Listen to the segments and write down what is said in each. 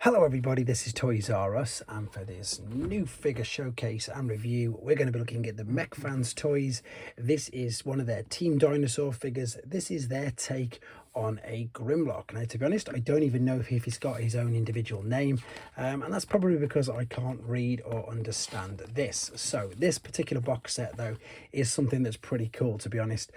Hello everybody, this is Toys R Us, and for this new figure showcase and review we're going to be looking at the Mechfanstoys. This is one of their Team Dinosaur figures. This is their take on a Grimlock. Now, to be honest, I don't even know if he's got his own individual name, and that's probably because I can't read or understand this. So this particular box set though is something that's pretty cool, to be honest.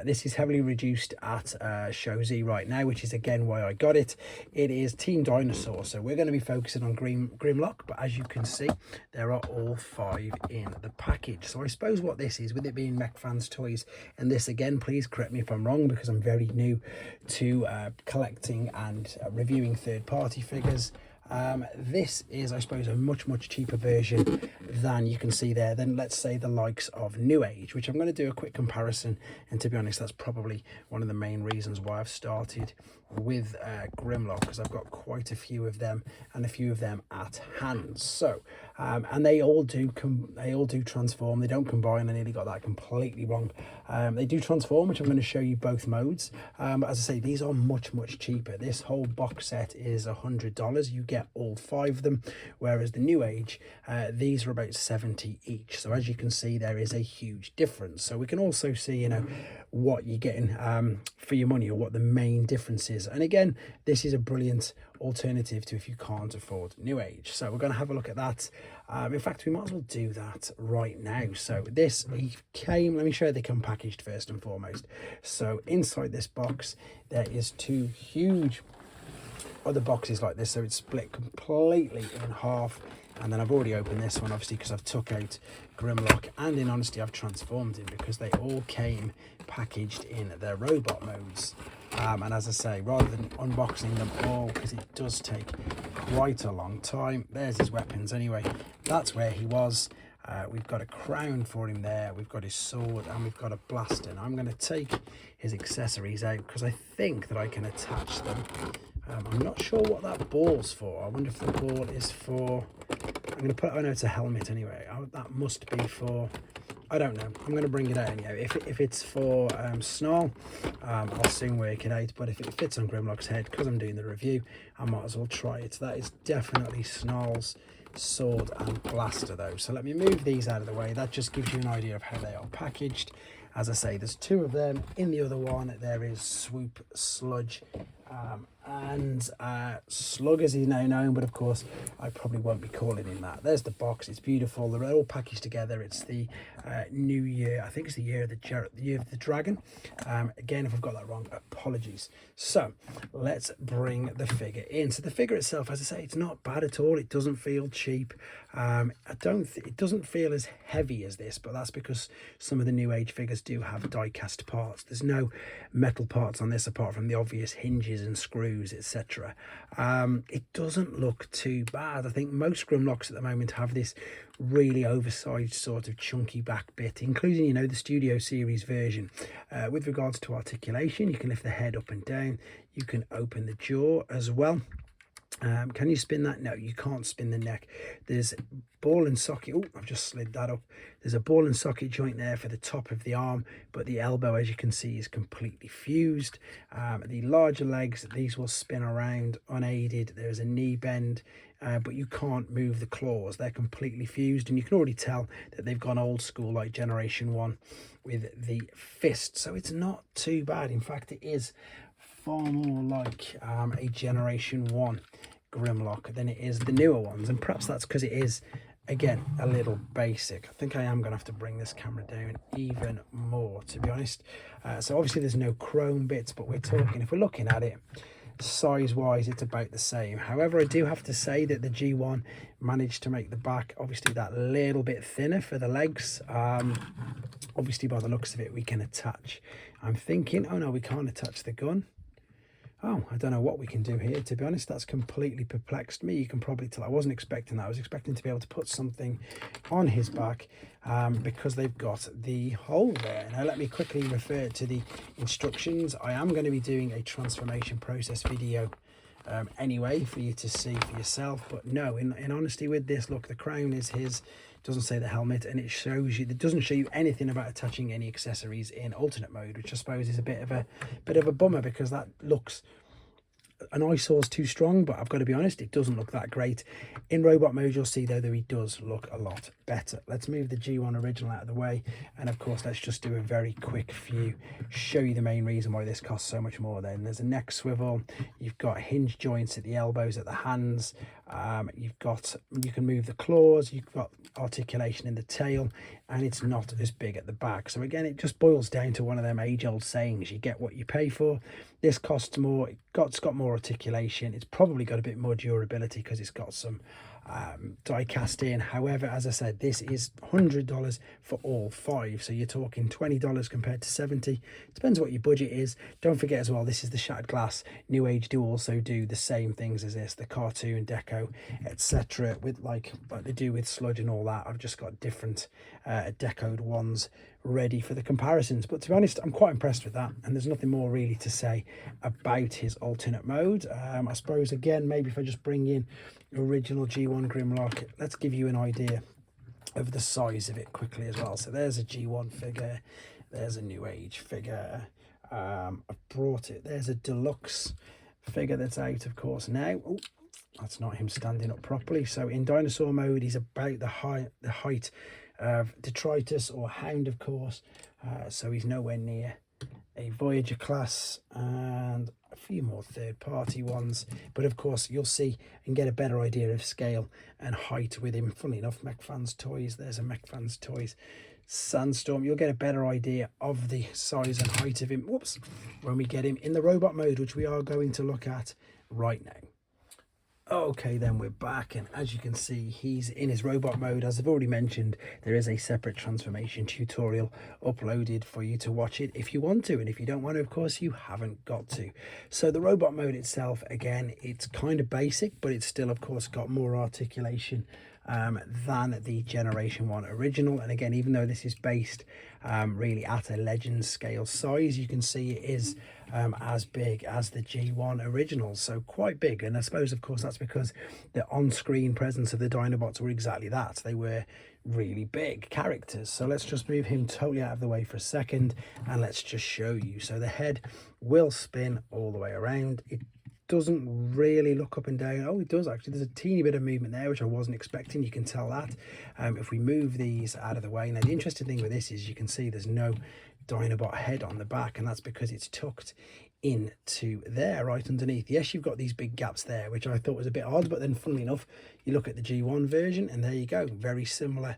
This is heavily reduced at Show Z right now, which is again why I got it. It is Team Dinosaur, so we're going to be focusing on Grimlock, but as you can see there are all 5 in the package. So I suppose what this is, with it being Mechfanstoys, and this again, please correct me if I'm wrong because I'm very new to collecting and reviewing third-party figures. This is, I suppose, a much cheaper version than you can see there, than let's say the likes of New Age, which I'm going to do a quick comparison, and to be honest that's probably one of the main reasons why I've started with Grimlock, because I've got quite a few of them and a few of them at hand. So and they all do transform. They don't combine. I nearly got that completely wrong. They do transform, which I'm going to show you both modes, but as I say, these are much cheaper. This whole box set is $100. You get all 5 of them, whereas the New Age, these are about 70 each. So as you can see, there is a huge difference. So we can also see, you know, what you're getting for your money, or what the main difference is. And again, this is a brilliant alternative to if you can't afford New Age. So we're going to have a look at that. In fact, we might as well do that right now. So this, he came, let me show you they come packaged first and foremost. So inside this box there is 2 huge other boxes like this, so it's split completely in half. And then I've already opened this one, obviously, because I've took out Grimlock, and in honesty I've transformed him because they all came packaged in their robot modes. And as I say, rather than unboxing them all, because it does take quite a long time, there's his weapons anyway. That's where he was. We've got a crown for him there, we've got his sword, and we've got a blaster. Now I'm going to take his accessories out because I think that I can attach them. I'm not sure what that ball's for. I wonder if the ball is for, I'm going to put, oh no, it's a helmet anyway. That must be for, I don't know. I'm going to bring it out anyhow. If it's for Snarl, I'll soon work it out. But if it fits on Grimlock's head, because I'm doing the review, I might as well try it. That is definitely Snarl's sword and blaster though. So let me move these out of the way. That just gives you an idea of how they are packaged. As I say, there's 2 of them. In the other one there is Swoop, Sludge, and Slug as he's now known, but of course I probably won't be calling him that. There's the box. It's beautiful. They're all packaged together. It's the new year, I think it's the year of the dragon. Again, if I've got that wrong, apologies. So let's bring the figure in. So the figure itself, as I say, it's not bad at all. It doesn't feel cheap. It doesn't feel as heavy as this, but that's because some of the New Age figures do have die-cast parts. There's no metal parts on this apart from the obvious hinges and screws, etc. It doesn't look too bad. I think most Grimlocks at the moment have this really oversized sort of chunky back bit, including, you know, the Studio Series version. With regards to articulation, you can lift the head up and down. You can open the jaw as well. Can you spin that? No, you can't spin the neck. There's ball and socket. Oh, I've just slid that up. There's a ball and socket joint there for the top of the arm, but the elbow, as you can see, is completely fused. The larger legs, these will spin around unaided. There's a knee bend, but you can't move the claws. They're completely fused, and you can already tell that they've gone old school like Generation 1 with the fist. So it's not too bad. In fact, it is far more like a Generation 1 Grimlock than it is the newer ones, and perhaps that's because it is, again, a little basic. I think I am going to have to bring this camera down even more, to be honest. So obviously there's no chrome bits, but we're talking, if we're looking at it size wise, it's about the same. However, I do have to say that the G1 managed to make the back obviously that little bit thinner for the legs. Obviously by the looks of it we can attach, I'm thinking, oh no, we can't attach the gun. Oh, I don't know what we can do here, to be honest. That's completely perplexed me. You can probably tell I wasn't expecting that. I was expecting to be able to put something on his back because they've got the hole there. Now, let me quickly refer to the instructions. I am going to be doing a transformation process video anyway for you to see for yourself. But no, in honesty with this, look, the crown is his. Doesn't say the helmet, and it shows you, it doesn't show you anything about attaching any accessories in alternate mode, which I suppose is a bit of a bummer, because that looks an eyesore's too strong, but I've got to be honest, it doesn't look that great. In robot mode, you'll see though that he does look a lot better. Let's move the G1 original out of the way, and of course let's just do a very quick view, show you the main reason why this costs so much more. Then there's a neck swivel, you've got hinge joints at the elbows, at the hands, you can move the claws, you've got articulation in the tail, and it's not as big at the back. So again, it just boils down to one of them age-old sayings: you get what you pay for. This costs more, it's got more articulation, it's probably got a bit more durability because it's got some die cast in. However, as I said, this is $100 for all 5, so you're talking $20 compared to 70. Depends what your budget is. Don't forget as well, this is the shattered glass. New Age do also do the same things as this, the cartoon deco, etc., with like they do with sludge and all that. I've just got different decoed ones ready for the comparisons, but to be honest, I'm quite impressed with that, and there's nothing more really to say about his alternate mode. I suppose again, maybe if I just bring in original G1 Grimlock, let's give you an idea of the size of it quickly as well. So there's a G1 figure, there's a New Age figure, I've brought it, there's a deluxe figure that's out of course now. Oh, that's not him standing up properly. So in dinosaur mode, he's about the height of detritus or hound, of course, so he's nowhere near a Voyager class, and a few more third-party ones, but of course you'll see and get a better idea of scale and height with him. Funnily enough, Mechfanstoys, there's a Mechfanstoys Sandstorm. You'll get a better idea of the size and height of him, whoops, when we get him in the robot mode, which we are going to look at right now. Okay, then we're back, and as you can see, he's in his robot mode. As I've already mentioned, there is a separate transformation tutorial uploaded for you to watch it if you want to, and if you don't want to, of course, you haven't got to. So the robot mode itself, again, it's kind of basic, but it's still, of course, got more articulation than the Generation 1 original. And again, even though this is based really at a legend scale size, you can see it is as big as the G1 original, so quite big. And I suppose, of course, that's because the on-screen presence of the Dinobots were exactly that. They were really big characters. So let's just move him totally out of the way for a second, and let's just show you. So the head will spin all the way around. It doesn't really look up and down. Oh, it does actually. There's a teeny bit of movement there, which I wasn't expecting. You can tell that if we move these out of the way. Now, the interesting thing with this is you can see there's no Dinobot head on the back, and that's because it's tucked into there right underneath. Yes, you've got these big gaps there, which I thought was a bit odd, but then funnily enough, you look at the G1 version and there you go, very similar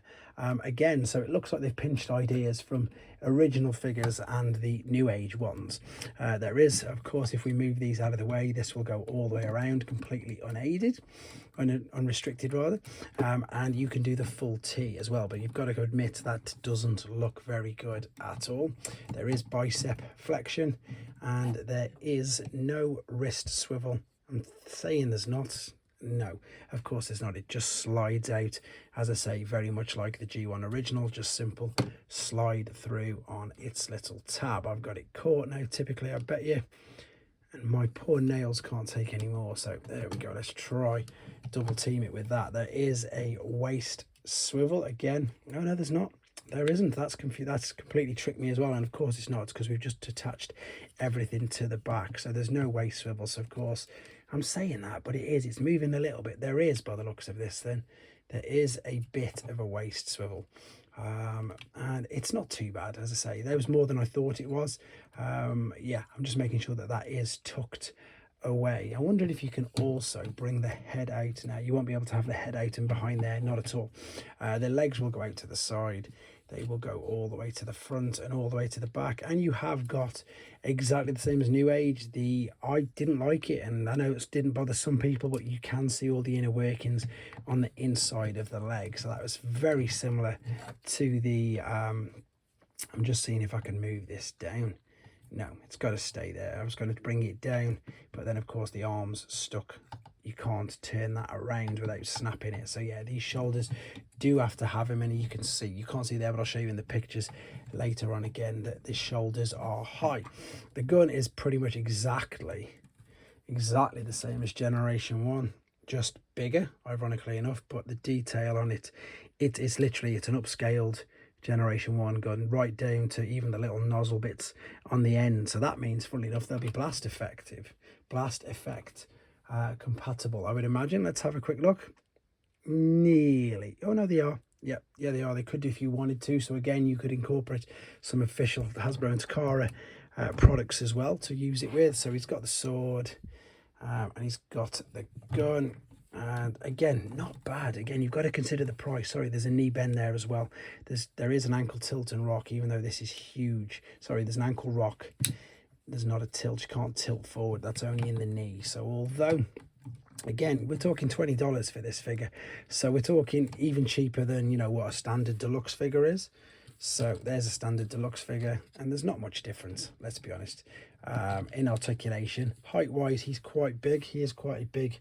again. So it looks like they've pinched ideas from original figures and the New Age ones. There is, of course, if we move these out of the way, this will go all the way around completely unaided, unrestricted rather, and you can do the full T as well, but you've got to admit that doesn't look very good at all. There is bicep flexion and there is no wrist swivel. I'm saying there's not. No, of course there's not. It just slides out, as I say, very much like the G1 original, just simple slide through on its little tab. I've got it caught now, typically, I bet you, and my poor nails can't take any more. So there we go. Let's try double team it with that. There is a waist swivel again. No, there's not. There isn't. That's completely tricked me as well, and of course it's not. It's because we've just attached everything to the back, so there's no waist swivel. So of course I'm saying that, but it is. It's moving a little bit. There is, by the looks of this, then there is a bit of a waist swivel, and it's not too bad. As I say, there was more than I thought it was. Yeah, I'm just making sure that that is tucked away. I wondered if you can also bring the head out. Now you won't be able to have the head out and behind there, not at all. The legs will go out to the side, they will go all the way to the front and all the way to the back, and you have got exactly the same as New Age. I didn't like it, and I know it didn't bother some people, but you can see all the inner workings on the inside of the leg, so that was very similar to the I'm just seeing if I can move this down. No, it's got to stay there. I was going to bring it down, but then of course the arm's stuck. You can't turn that around without snapping it. So yeah, these shoulders do have to have them, and you can see, you can't see there, but I'll show you in the pictures later on again that the shoulders are high. The gun is pretty much exactly the same as Generation 1, just bigger, ironically enough, but the detail on it, it's an upscaled Generation 1 gun, right down to even the little nozzle bits on the end. So that means, funnily enough, they'll be blast effect compatible, I would imagine. Let's have a quick look. Nearly. Oh no, they are. Yeah, they are. They could do if you wanted to. So again, you could incorporate some official Hasbro and Takara products as well to use it with. So he's got the sword, and he's got the gun. And again, not bad. Again, you've got to consider the price. Sorry, there's a knee bend there as well. There is an ankle tilt and rock, even though this is huge. Sorry, there's an ankle rock. There's not a tilt. You can't tilt forward. That's only in the knee. So although, again, we're talking $20 for this figure. So we're talking even cheaper than, you know, what a standard deluxe figure is. So there's a standard deluxe figure, and there's not much difference, let's be honest, in articulation. Height-wise, he's quite big. He is quite a big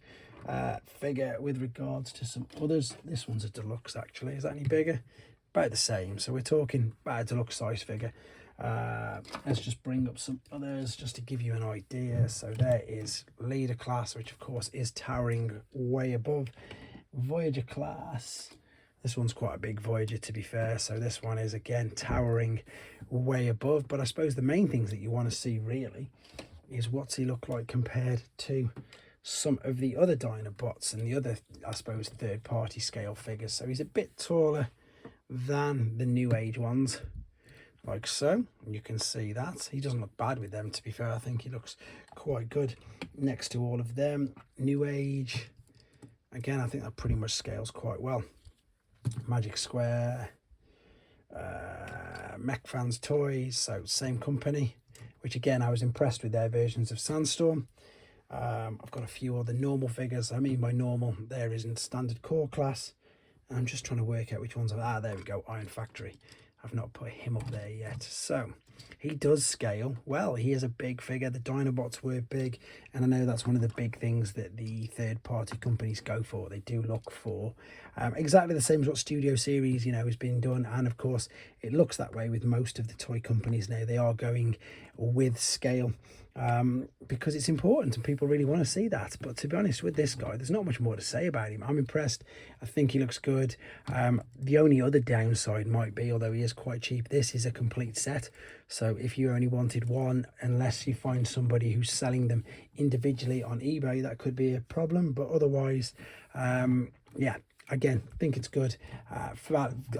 figure with regards to some others. This one's a deluxe, actually. Is that any bigger? About the same. So we're talking about a deluxe size figure. Let's just bring up some others just to give you an idea. So there is Leader class, which of course is towering way above Voyager class. This one's quite a big Voyager, to be fair. So this one is, again, towering way above. But I suppose the main things that you want to see, really, is what's he look like compared to some of the other Dinobots and the other, I suppose, third-party scale figures. So he's a bit taller than the New Age ones, like so. You can see that. He doesn't look bad with them, to be fair. I think he looks quite good next to all of them. New Age, again, I think that pretty much scales quite well. Magic Square, Mechfanstoys, so same company, which again, I was impressed with their versions of Sandstorm. I've got a few other normal figures. I mean by normal, there isn't standard core class. I'm just trying to work out which ones are. There we go, Iron Factory. I've not put him up there yet. So he does scale well. He is a big figure. The Dinobots were big, and I know that's one of the big things that the third-party companies go for. They do look for exactly the same as what Studio Series, you know, has been done. And of course, it looks that way with most of the toy companies now. They are going with scale because it's important and people really want to see that. But to be honest with this guy, there's not much more to say about him. I'm impressed. I think he looks good. The only other downside might be, although he is quite cheap, this is a complete set. So if you only wanted one, unless you find somebody who's selling them individually on eBay, that could be a problem. But otherwise, yeah, again, I think it's good. I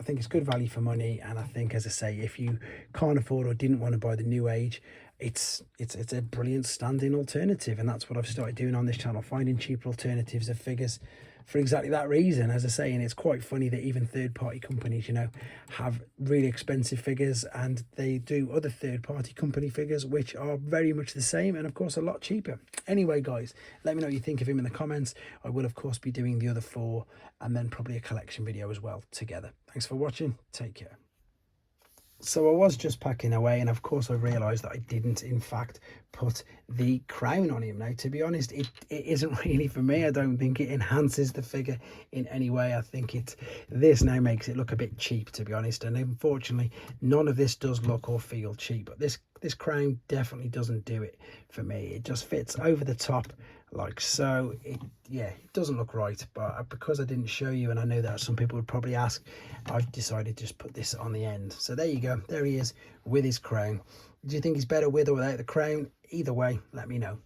think it's good value for money. And I think, as I say, if you can't afford or didn't want to buy the New Age, it's a brilliant stand-in alternative. And that's what I've started doing on this channel, finding cheaper alternatives of figures for exactly that reason, as I say. And it's quite funny that even third-party companies, you know, have really expensive figures, and they do other third-party company figures which are very much the same and of course a lot cheaper. Anyway, guys, let me know what you think of him in the comments. I will of course be doing the other 4 and then probably a collection video as well together. Thanks for watching. Take care. So I was just packing away, and of course I realised that I didn't in fact put the crown on him. Now, to be honest, it isn't really for me. I don't think it enhances the figure in any way. I think this now makes it look a bit cheap, to be honest, and unfortunately none of this does look or feel cheap. But this crown definitely doesn't do it for me. It just fits over the top like so. Yeah, it doesn't look right, but because I didn't show you, and I know that some people would probably ask, I've decided to just put this on the end. So there you go, there he is with his crown. Do you think he's better with or without the crown? Either way, let me know.